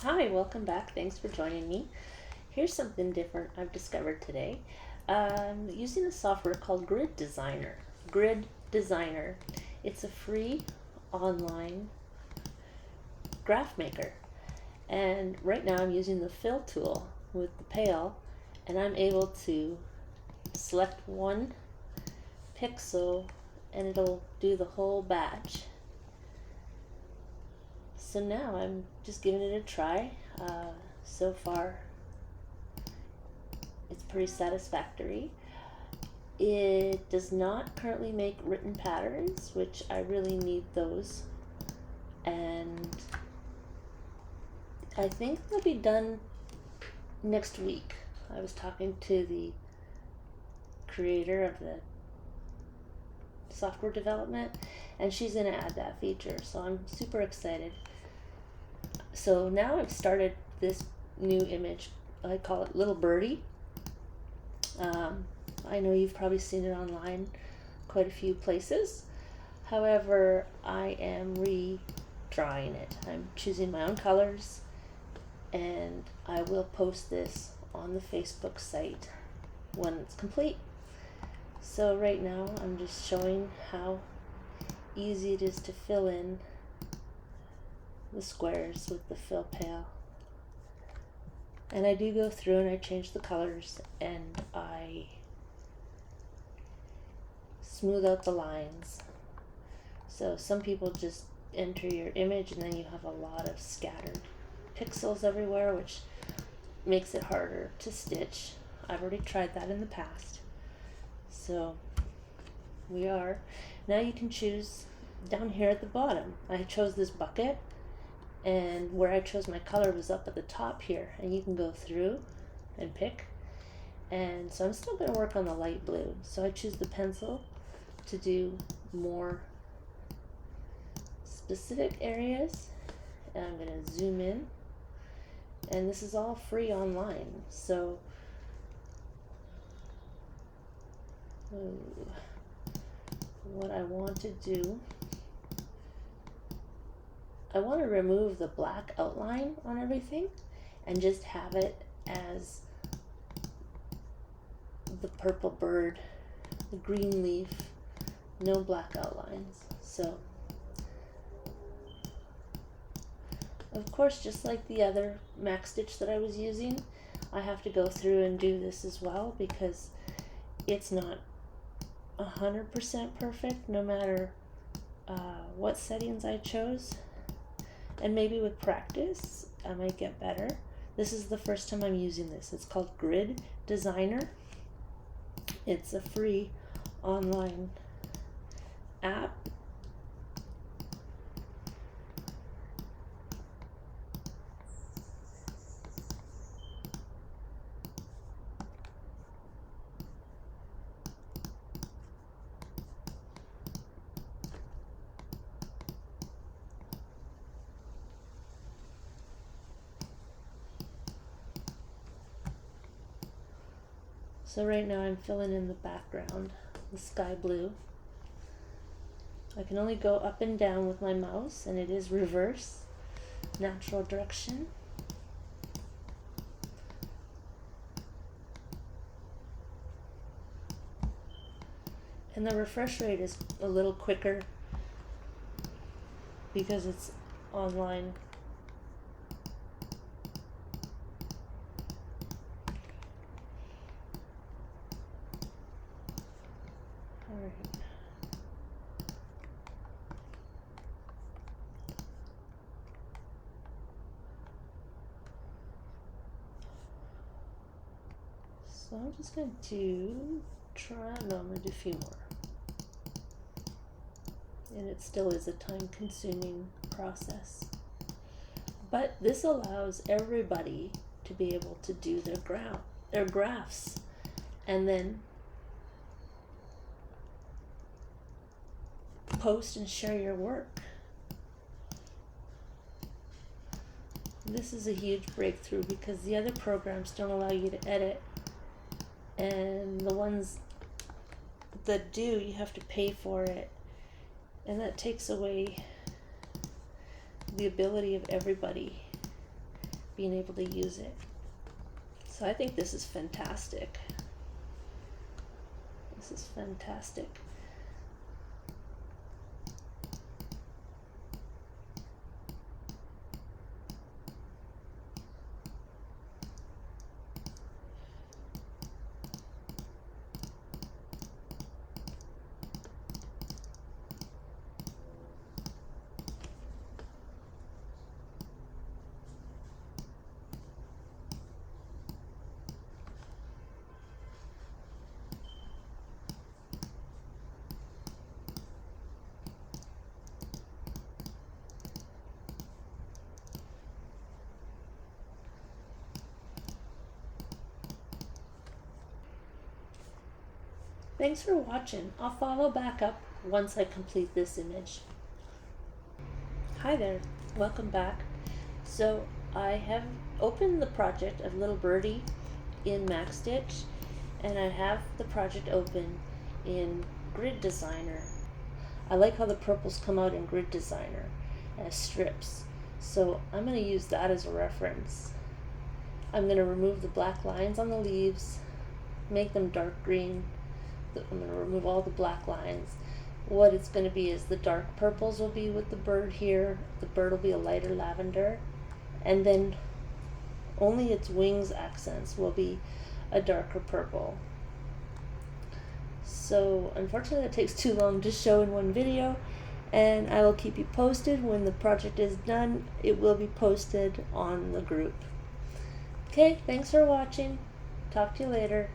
Hi, welcome back. Thanks for joining me. Here's something different I've discovered today. I'm using a software called Grid Designer. Grid Designer. It's a free online graph maker. And right now I'm using the fill tool with the pail, and I'm able to select one pixel and it'll do the whole batch. So now I'm just giving it a try. So far it's pretty satisfactory. It does not currently make written patterns, which I really need those, and I think they'll be done next week. I was talking to the creator of the software development, and she's going to add that feature, so I'm super excited. So now I've started this new image. I call it Little Birdie. I know you've probably seen it online quite a few places. However, I am redrawing it. I'm choosing my own colors, and I will post this on the Facebook site when it's complete. So right now I'm just showing how easy it is to fill in the squares with the fill pail. And I do go through and I change the colors and I smooth out the lines. So some people just enter your image and then you have a lot of scattered pixels everywhere, which makes it harder to stitch. I've already tried that in the past. So now you can choose down here at the bottom. I chose this bucket, and where I chose my color was up at the top here, and you can go through and pick. And so I'm still going to work on the light blue, so I choose the pencil to do more specific areas, and I'm going to zoom in, and this is all free online. So what I want to do, I want to remove the black outline on everything and just have it as the purple bird, the green leaf, no black outlines. So of course, just like the other MacStitch that I was using, I have to go through and do this as well because it's not 100% perfect no matter what settings I chose. And maybe with practice, I might get better. This is the first time I'm using this. It's called Grid Designer. It's a free online app. So right now I'm filling in the background, the sky blue. I can only go up and down with my mouse, and it is reverse, natural direction. And the refresh rate is a little quicker because it's online. So I'm just going to I'm going to do a few more. And it still is a time-consuming process. But this allows everybody to be able to do their graphs and then post and share your work. This is a huge breakthrough because the other programs don't allow you to edit, and the ones that do, you have to pay for it, and that takes away the ability of everybody being able to use it. So I think this is fantastic. This is fantastic. Thanks for watching. I'll follow back up once I complete this image. Hi there, welcome back. So I have opened the project of Little Birdie in MacStitch, and I have the project open in Grid Designer. I like how the purples come out in Grid Designer as strips. So I'm going to use that as a reference. I'm going to remove the black lines on the leaves, make them dark green. I'm going to remove all the black lines. What it's going to be is the dark purples will be with the bird here. The bird will be a lighter lavender. And then only its wings accents will be a darker purple. So unfortunately it takes too long to show in one video, and I will keep you posted when the project is done. It will be posted on the group. Okay, thanks for watching. Talk to you later.